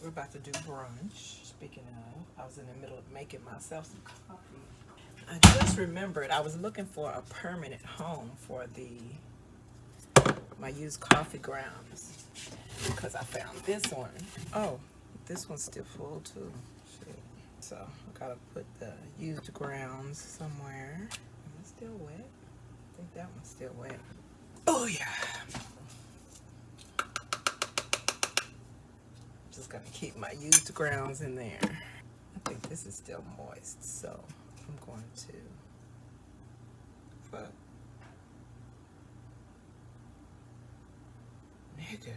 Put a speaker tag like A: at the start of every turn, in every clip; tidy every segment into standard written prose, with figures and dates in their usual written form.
A: We're about to do brunch. Speaking of, I was in the middle of making myself some coffee. I just remembered I was looking for a permanent home for my used coffee grounds because I found this one. Oh, this one's still full too. Shit. So I gotta put the used grounds somewhere. Am I still wet? I think that one's still wet. Oh yeah. Just gonna keep my used grounds in there. I think this is still moist, so I'm going to fuck. Nigga.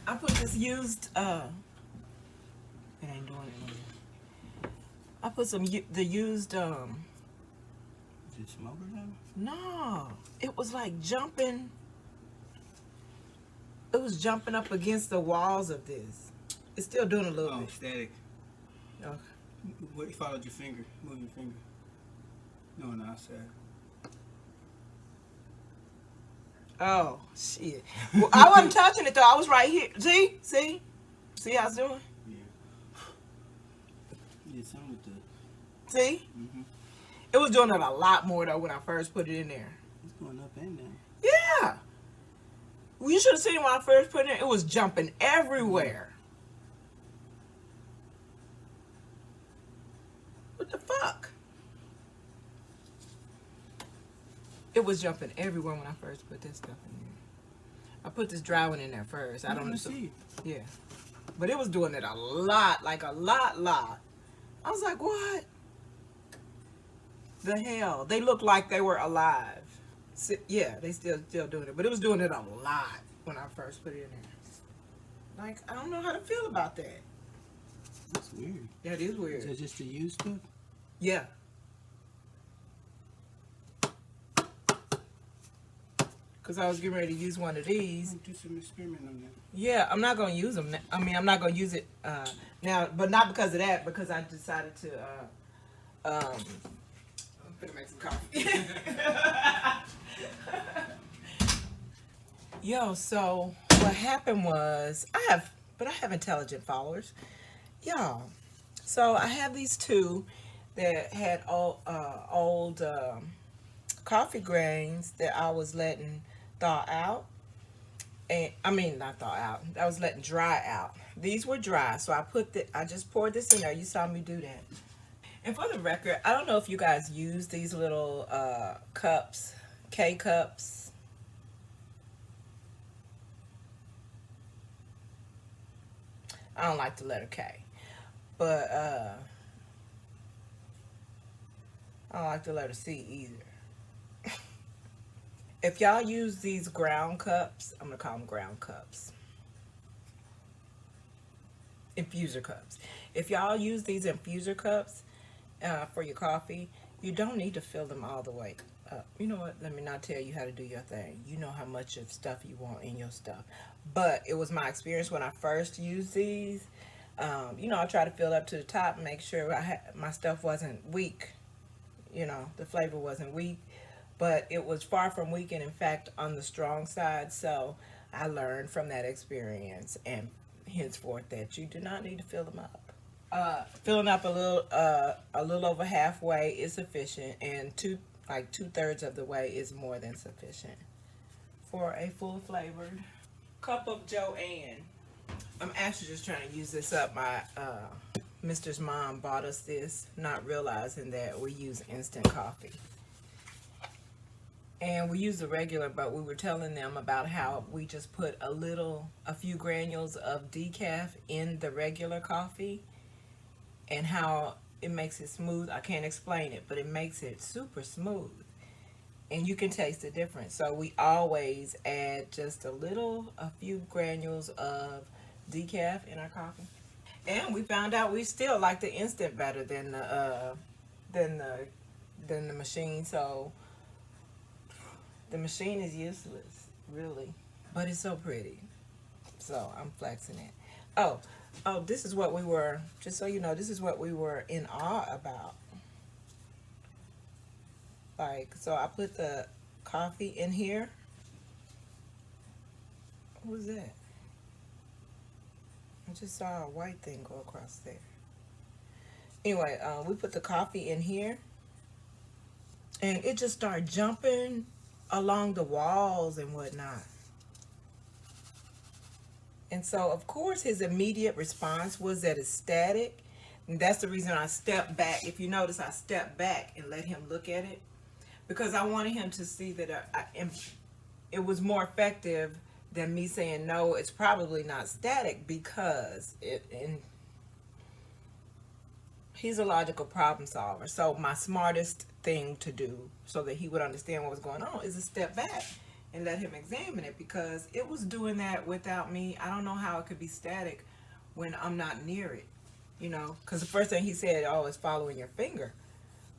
A: I put this used it ain't doing it. I put the used
B: Is it smoker now?
A: no, it was like jumping. It was jumping up against the walls of this. It's still doing a little bit.
B: Static.
A: Okay.
B: Wait, followed your finger. Move your finger. No, on the outside.
A: Oh shit. Well, I wasn't touching it though. I was right here. See how it's doing?
B: Yeah. You did something with the.
A: See?
B: Mm-hmm.
A: It was doing it a lot more though when I first put it in there.
B: It's going up and down.
A: Yeah. Well, you should have seen it when I first put it in. It was jumping everywhere. What the fuck? It was jumping everywhere when I first put this stuff in there. I put this dry one in there first. I don't know.
B: See.
A: Yeah. But it was doing it a lot, like a lot. I was like, what? The hell? They looked like they were alive. Yeah, they still doing it. But it was doing it a lot when I first put it in there. Like, I don't know how to feel about that.
B: That's weird.
A: That is weird.
B: Is that just the used stuff?
A: Yeah. Because I was getting ready to use one of these.
B: Do some experiment on that.
A: Yeah, I'm not going to use them. I mean, I'm not going to use it now, but not because of that, because I decided to, I'm going to make some coffee. Yo, so what happened was, I have intelligent followers. Y'all, so I have these two that had old coffee grains that I was letting thaw out. And I mean, not thaw out. I was letting dry out. These were dry, so I just poured this in there. You saw me do that. And for the record, I don't know if you guys use these little cups, K cups. I don't like the letter K, but I don't like the letter C either. If y'all use these ground cups, I'm gonna call them ground cups. Infuser cups. If y'all use these infuser cups for your coffee, you don't need to fill them all the way up. You know what? Let me not tell you how to do your thing. You know how much of stuff you want in your stuff. But it was my experience when I first used these. You know, I try to fill up to the top and make sure my stuff wasn't weak. You know, the flavor wasn't weak. But it was far from weak and in fact on the strong side. So I learned from that experience and henceforth that you do not need to fill them up. Filling up a little over halfway is sufficient, and like 2/3 of the way is more than sufficient for a full flavored cup of Joanne. I'm actually just trying to use this up. My Mr.'s mom bought us this, not realizing that we use instant coffee. And we use the regular, but we were telling them about how we just put a few granules of decaf in the regular coffee and how it makes it smooth. I can't explain it, but it makes it super smooth. And you can taste the difference. So we always add just a few granules of decaf in our coffee. And we found out we still like the instant better than the machine. So the machine is useless, really, but it's so pretty. So I'm flexing it. Oh, this is what we were, just so you know, this is what we were in awe about. Like, so I put the coffee in here. What was that? I just saw a white thing go across there. Anyway, we put the coffee in here, and it just started jumping along the walls and whatnot. And so, of course, his immediate response was that it's static. And that's the reason I stepped back. If you notice, I stepped back and let him look at it, because I wanted him to see that it was more effective than me saying, no, it's probably not static, because he's a logical problem solver. So my smartest thing to do so that he would understand what was going on is to step back and let him examine it, because it was doing that without me. I don't know how it could be static when I'm not near it, you know, because the first thing he said, oh, it's following your finger.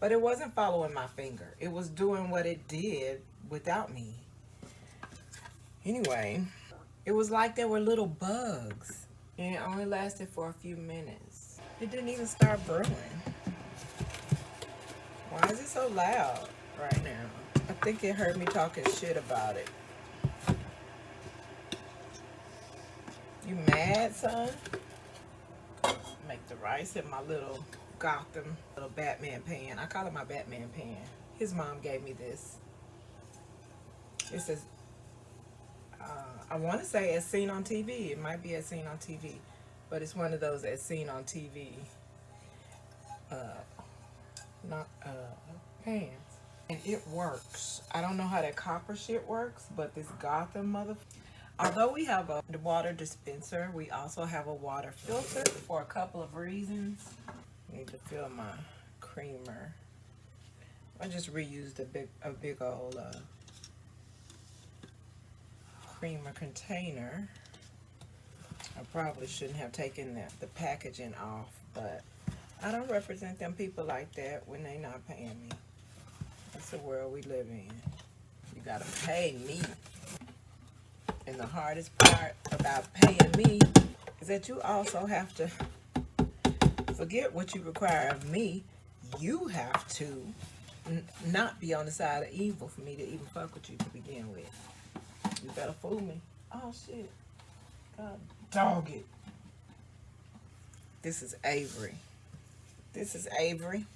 A: But it wasn't following my finger. It was doing what it did without me. Anyway, it was like there were little bugs, and it only lasted for a few minutes. It didn't even start brewing. Why is it so loud right now? I think it heard me talking shit about it. You mad, son? Make the rice in my little Gotham little Batman pan. I call it my Batman pan. His mom gave me this. It says, I want to say as seen on TV. It might be as seen on TV, but it's one of those as seen on TV pans. And it works. I don't know how that copper shit works, but this Gotham although we have a water dispenser, we also have a water filter for a couple of reasons. I need to fill my creamer. I just reused a big old creamer container. I probably shouldn't have taken the packaging off, but I don't represent them people like that when they not paying me. That's the world we live in. You gotta pay me. And the hardest part about paying me is that you also have to forget what you require of me. You have to not be on the side of evil for me to even fuck with you to begin with. You better fool me. Oh shit. God dog it. This is Avery. This is Avery.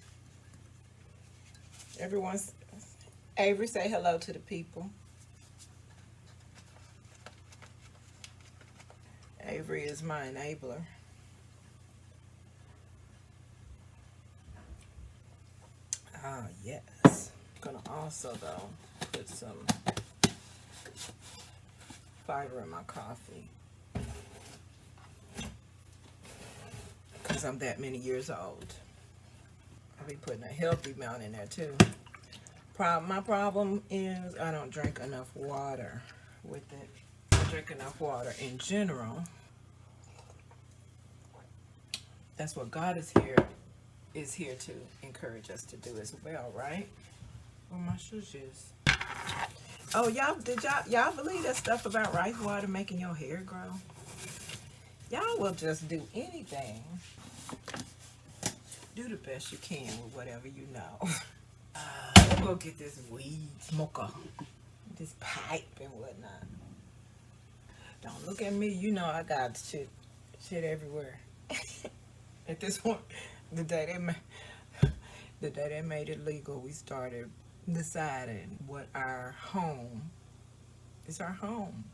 A: Avery, say hello to the people. Avery is my enabler. Ah, yes. I'm gonna also, though, put some fiber in my coffee, because I'm that many years old. I'll be putting a healthy amount in there, too. My problem is I don't drink enough water with it. I drink enough water in general. That's what God is here to encourage us to do as well, right? Where my shoes is. Oh, y'all believe that stuff about rice water making your hair grow? Y'all will just do anything. Do the best you can with whatever you know. Let's go get this weed smoker, this pipe and whatnot. Don't look at me. You know I got shit everywhere. At this point, the day they made it legal, we started deciding what our home is. Our home.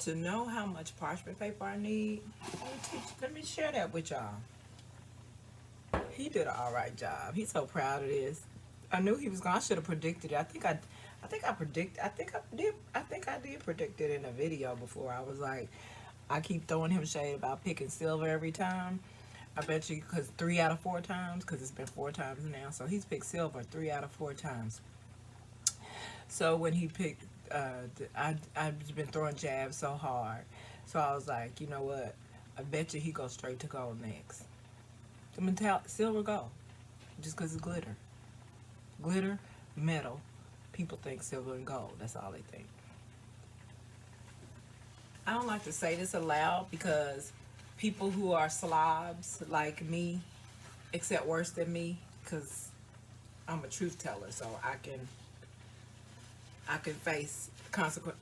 A: To know how much parchment paper I need, let me share that with y'all. He did an alright job. He's so proud of this. I knew he was gonna. I should have predicted it. I think I did predict it in a video before. I was like, I keep throwing him shade about picking silver every time. I bet you, because 3 out of 4 times, because it's been 4 times now, so he's picked silver 3 out of 4 times. So when he picked, I've been throwing jabs so hard, so I was like, you know what? I bet you he goes straight to gold next. Silver, gold, just because it's glitter. Glitter, metal. People think silver and gold. That's all they think. I don't like to say this aloud because people who are slobs like me accept worse than me, because I'm a truth teller, so I can face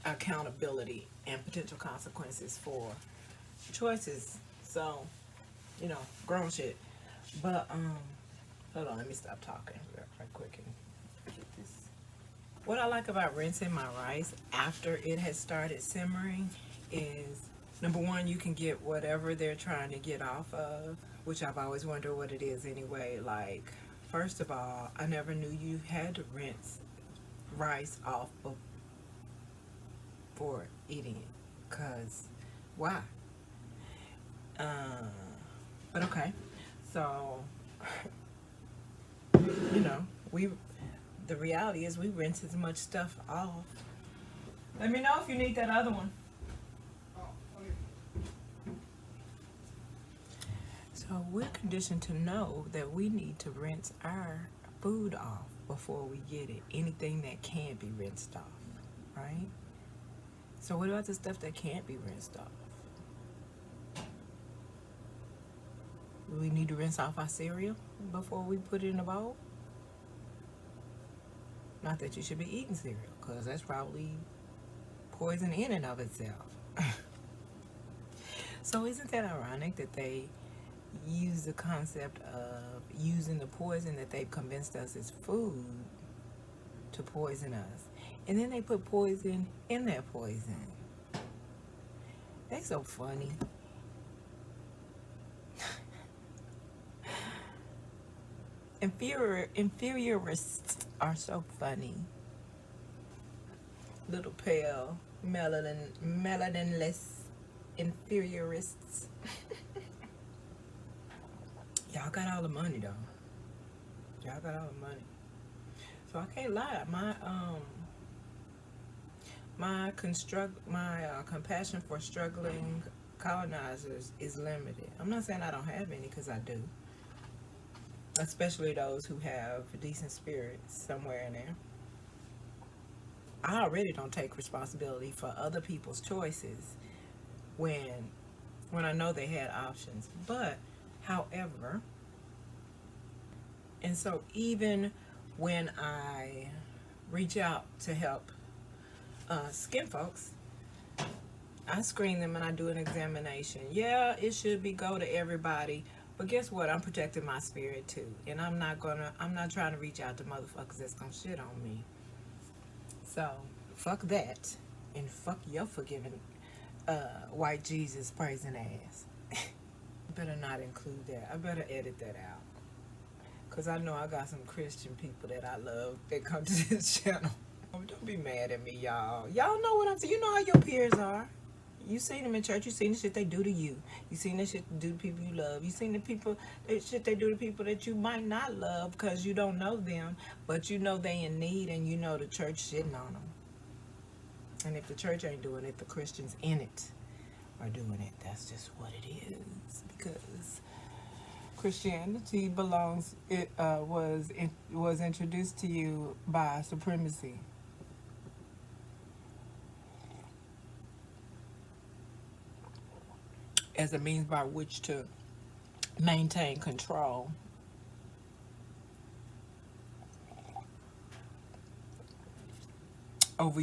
A: accountability and potential consequences for choices. So, you know, grown shit. But hold on, let me stop talking right quick and get this. What I like about rinsing my rice after it has started simmering is, number one, you can get whatever they're trying to get off of, which I've always wondered what it is anyway. Like, first of all, I never knew you had to rinse rice off before eating it, because why? But okay, so you know, the reality is we rinse as much stuff off. Let me know if you need that other one. So we're conditioned to know that we need to rinse our food off before we get it. Anything that can be rinsed off, right? So what about the stuff that can't be rinsed off? Do we need to rinse off our cereal before we put it in a bowl? Not that you should be eating cereal, because that's probably poison in and of itself. So isn't that ironic that they use the concept of using the poison that they've convinced us is food to poison us, and then they put poison in their poison? They so funny. Inferiorists are so funny. Little pale, melaninless inferiorists. Y'all got all the money though. Y'all got all the money. So I can't lie. My compassion for struggling colonizers is limited. I'm not saying I don't have any, because I do. Especially those who have decent spirits somewhere in there. I already don't take responsibility for other people's choices when I know they had options. But, however, and so even when I reach out to help skin folks, I screen them and I do an examination. Yeah, it should go to everybody. But guess what? I'm protecting my spirit too. And I'm not trying to reach out to motherfuckers that's gonna shit on me. So, fuck that. And fuck your forgiving white Jesus praising ass. Better not include that. I better edit that out. Because I know I got some Christian people that I love that come to this channel. Don't be mad at me, y'all. Y'all know what I'm saying. You know how your peers are. You seen them in church. You seen the shit they do to you. You seen the shit they do to people you love. You seen the shit they do to people that you might not love because you don't know them, but you know they in need, and you know the church shitting on them. And if the church ain't doing it, the Christians in it are doing it. That's just what it is. Because Christianity was introduced to you by supremacy. As a means by which to maintain control. Over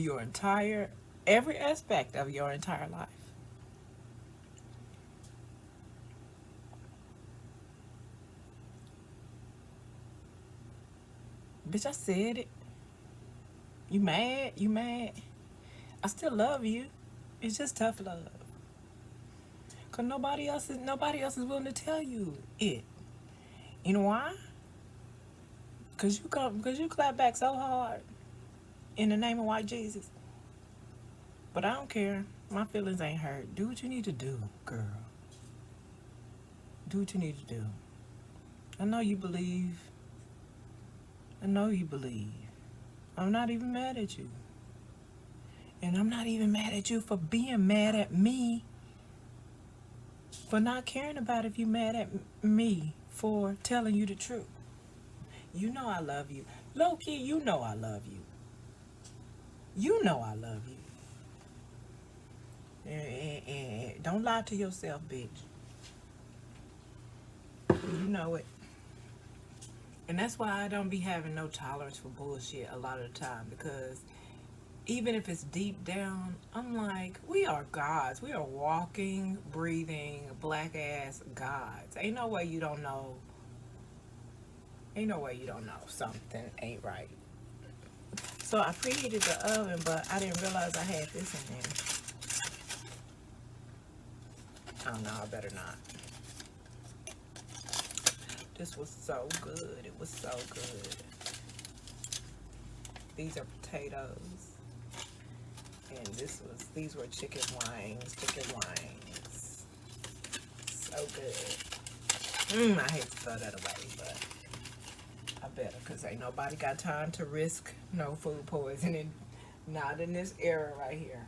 A: every aspect of your entire life. Bitch, I said it. You mad? You mad? I still love you. It's just tough love. Cause nobody else is willing to tell you it. You know why? Cause you clap back so hard in the name of white Jesus. But I don't care. My feelings ain't hurt. Do what you need to do, girl. Do what you need to do. I know you believe. I'm not even mad at you. And I'm not even mad at you for being mad at me. For not caring about if you mad at me for telling you the truth. You know I love you. Low key, you know I love you. You know I love you. And don't lie to yourself, bitch. You know it. And that's why I don't be having no tolerance for bullshit a lot of the time, because even if it's deep down, I'm like, we are gods. We are walking, breathing, black ass gods. Ain't no way you don't know. Ain't no way you don't know something ain't right. So I preheated the oven, but I didn't realize I had this in there. Oh no, I better not. This was so good. It was so good. These are potatoes. And these were chicken wings. So good. I hate to throw that away, but I better, because ain't nobody got time to risk no food poisoning. Not in this era right here.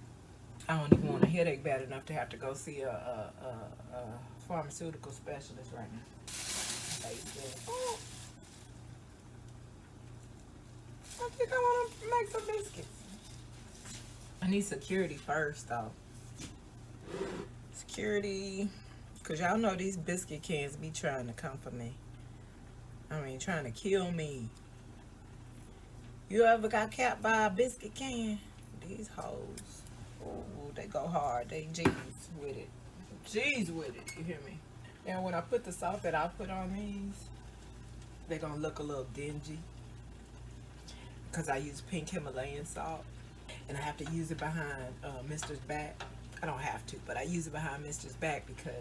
A: I don't even want a headache bad enough to have to go see a pharmaceutical specialist right now. Oh. I think I want to make some biscuits. I need security first, though. Security, because y'all know these biscuit cans be trying to come for me. I mean, trying to kill me. You ever got capped by a biscuit can? These hoes. Oh, they go hard. They G's with it. G's with it. You hear me? And when I put the salt that I put on these, they're going to look a little dingy. Because I use pink Himalayan salt. And I have to use it behind Mr.'s back. I don't have to, but I use it behind Mr.'s back because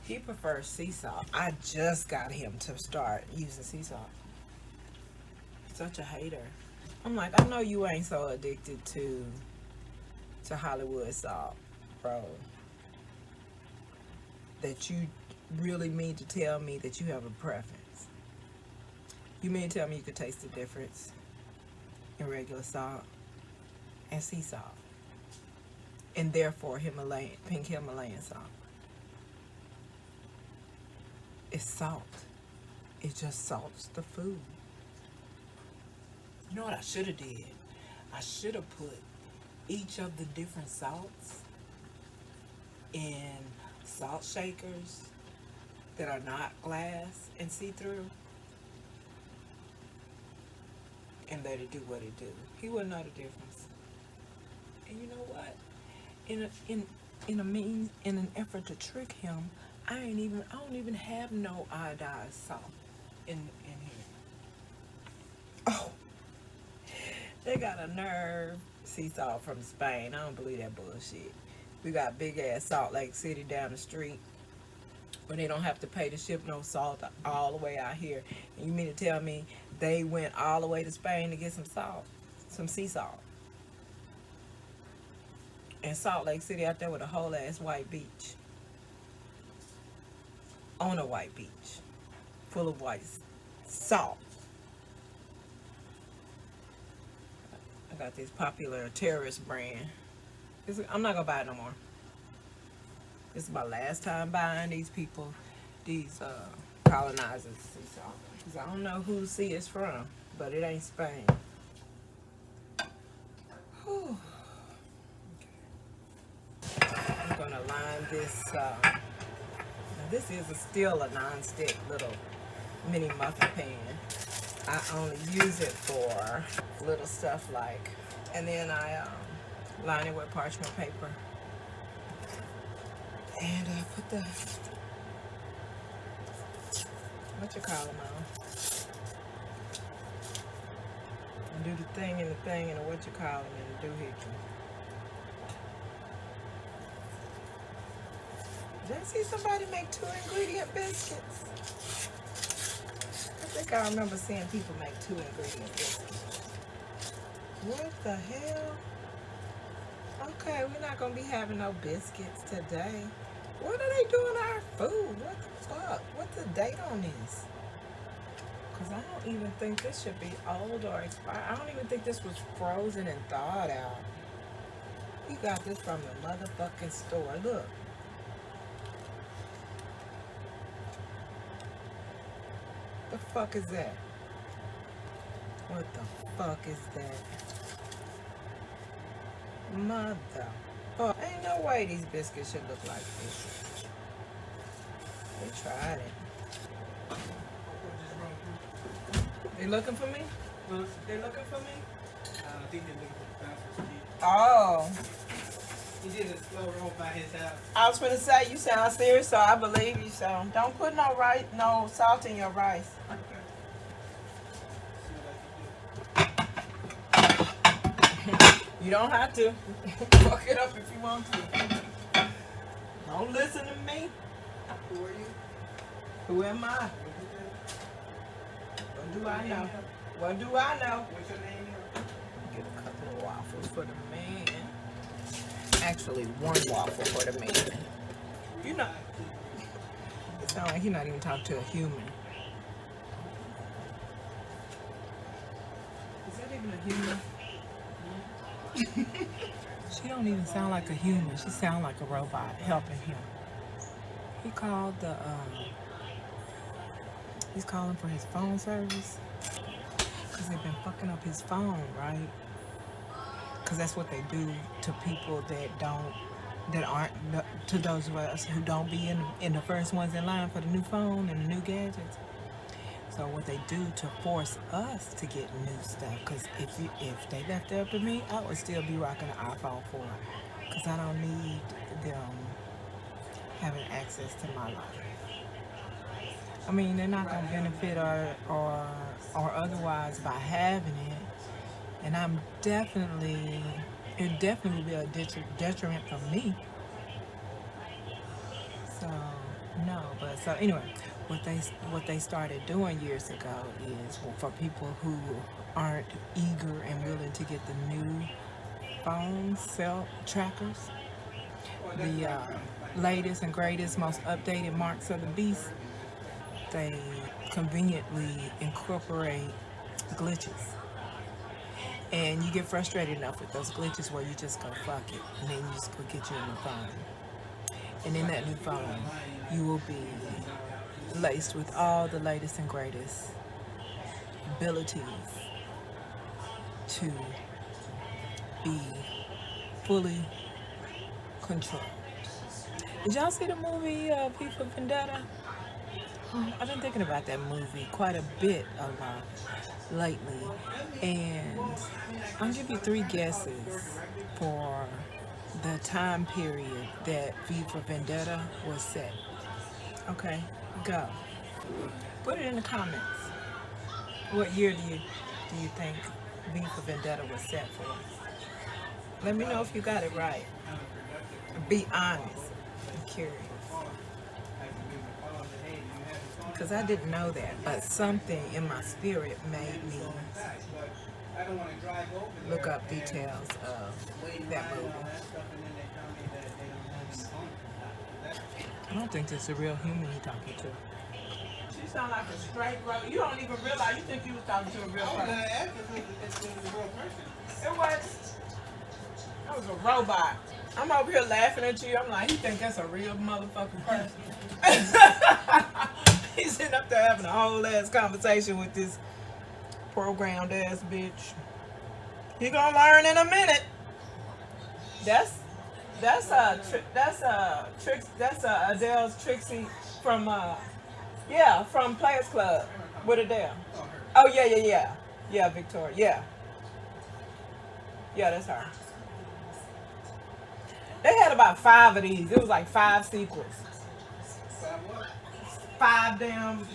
A: he prefers sea salt. I just got him to start using sea salt. Such a hater. I'm like, I know you ain't so addicted to Hollywood salt, bro, that you really mean to tell me that you have a preference. You mean to tell me you could taste the difference in regular salt and sea salt, and therefore pink Himalayan salt? It's salt. It just salts the food. You know what I should have did? I should have put each of the different salts in salt shakers that are not glass and see-through, and let it do what it do. He wouldn't know the difference. And you know what? In an effort to trick him, I don't even have no iodized salt in here. Oh, they got a nerve. Sea salt from Spain. I don't believe that bullshit. We got big ass Salt Lake City down the street, but they don't have to pay to ship no salt all the way out here. And you mean to tell me they went all the way to Spain to get some salt, some sea salt? And Salt Lake City out there with a whole ass white beach. On a white beach. Full of white salt. I got this popular terrorist brand. I'm not gonna buy it no more. This is my last time buying these colonizers sea salt. Because I don't know who sea it's from, but it ain't Spain. Whew. I'm gonna line this. Now this is still a non-stick little mini muffin pan. I only use it for little stuff like, and then I line it with parchment paper, and I put the on, and do the thing and the doohickey. Did I see somebody make 2-ingredient biscuits? I think I remember seeing people make 2-ingredient biscuits. What the hell? Okay, we're not gonna be having no biscuits today. What are they doing to our food? What the fuck? What's the date on this? Because I don't even think this should be old or expired. I don't even think this was frozen and thawed out. We got this from the motherfucking store. Look. The fuck is that? What the fuck is that? Mother Oh, ain't no way these biscuits should look like this. They tried it. They looking for me?
B: Huh?
A: They looking for me?
B: I think they're looking for the fastest.
A: Oh.
B: He did a slow roll by his house.
A: I was gonna say you sound serious, so I believe you. So don't put no salt in your rice. You don't have to. Fuck it up if you want to. Don't listen to me.
B: Who are you?
A: Who am I? What do I know? What do I know?
B: What's your name?
A: Get a couple of waffles for the man. Actually, one waffle for the man. You know, it sounds like he's not even talking to a human. Is that even a human? She don't even sound like a human. She sound like a robot helping him. He called the, he's calling for his phone service. Because they've been fucking up his phone, right? Because that's what they do to people that aren't, to those of us who don't be in the first ones in line for the new phone and the new gadgets. So what they do to force us to get new stuff, because if they left it up to me, I would still be rocking an iPhone 4, because I don't need them having access to my life. I mean, they're not going to benefit or otherwise by having it, and it'd definitely be a detriment for me. So no, but so anyway, what they started doing years ago is, well, for people who aren't eager and willing to get the new phone cell trackers, the latest and greatest, most updated marks of the beast, they conveniently incorporate glitches. And you get frustrated enough with those glitches where you just go fuck it, and then you just go get you a new phone. And in that new phone, you will be laced with all the latest and greatest abilities to be fully controlled. Did y'all see the movie V for Vendetta? I've been thinking about that movie quite a bit lately, and I'll give you 3 guesses for the time period that V for Vendetta was set. Okay, go. Put it in the comments. What year do you think V for Vendetta was set for? Let me know if you got it right. Be honest. I'm curious. Because I didn't know that, but something in my spirit made me look up details of that movie. I don't think it's a real human you're talking to. She sound like a straight robot. You don't even realize you think you was talking to a real person. It was. That was a robot. I'm over here laughing at you. I'm like, he think that's a real motherfucking person. He's sitting up there having a whole ass conversation with this programmed ass bitch. He gonna learn in a minute. That's Adele's Trixie from from Players Club with Adele. Oh yeah, Victoria, yeah, that's her. They had about 5 of these. It was like 5 sequels. 5 damn,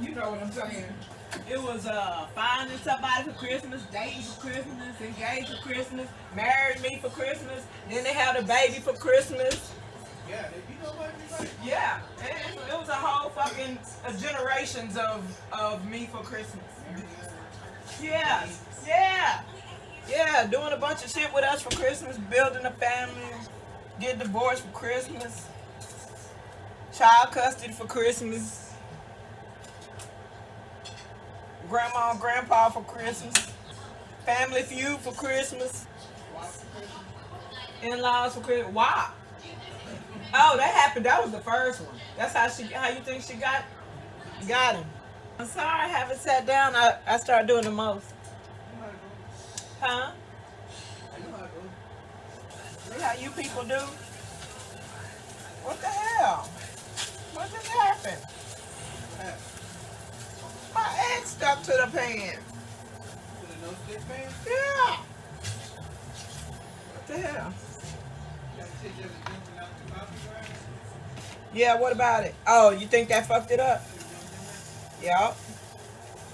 A: you know what I'm saying. It was finding somebody for Christmas, dating for Christmas, engaged for Christmas, married me for Christmas, then they had a baby for Christmas. Yeah, you know what? Yeah, it was a whole fucking generations of me for Christmas. Yeah, doing a bunch of shit with us for Christmas, building a family, get divorced for Christmas, child custody for Christmas, grandma and grandpa for Christmas, family feud for Christmas, in-laws for Christmas. Wow. Oh, that happened. That was the first one. That's how you think she got him. I'm sorry I haven't sat down. I started doing the most. Huh? See how you people do? What the hell? What just happened? My egg stuck to the pan.
B: To the no-stick pan?
A: Yeah. What the hell?
B: That shit just jumping out the coffee grounds?
A: Yeah, what about it? Oh, you think that fucked it up? Yup.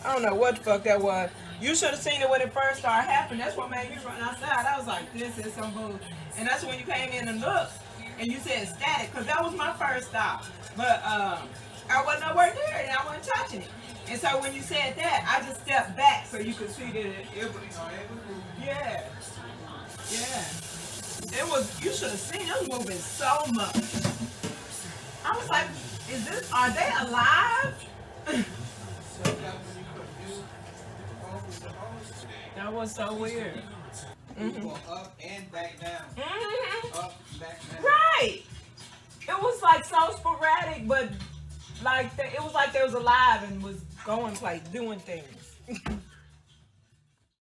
A: I don't know what the fuck that was. You should have seen it when it first started happening. That's what made me run outside. I was like, this is some bull. And that's when you came in and looked. And you said static. Because that was my first thought. But I wasn't nowhere near it. And I wasn't touching it. And so when you said that, I just stepped back so you could see that it was. Yeah. Yeah. It was, you should have seen it was moving so much. I was like, are they alive? That was so weird.
B: Mm-hmm. Up and back down.
A: Mm-hmm.
B: Up, back down.
A: Right. It was like so sporadic, but like it was like they was alive and was going like doing things.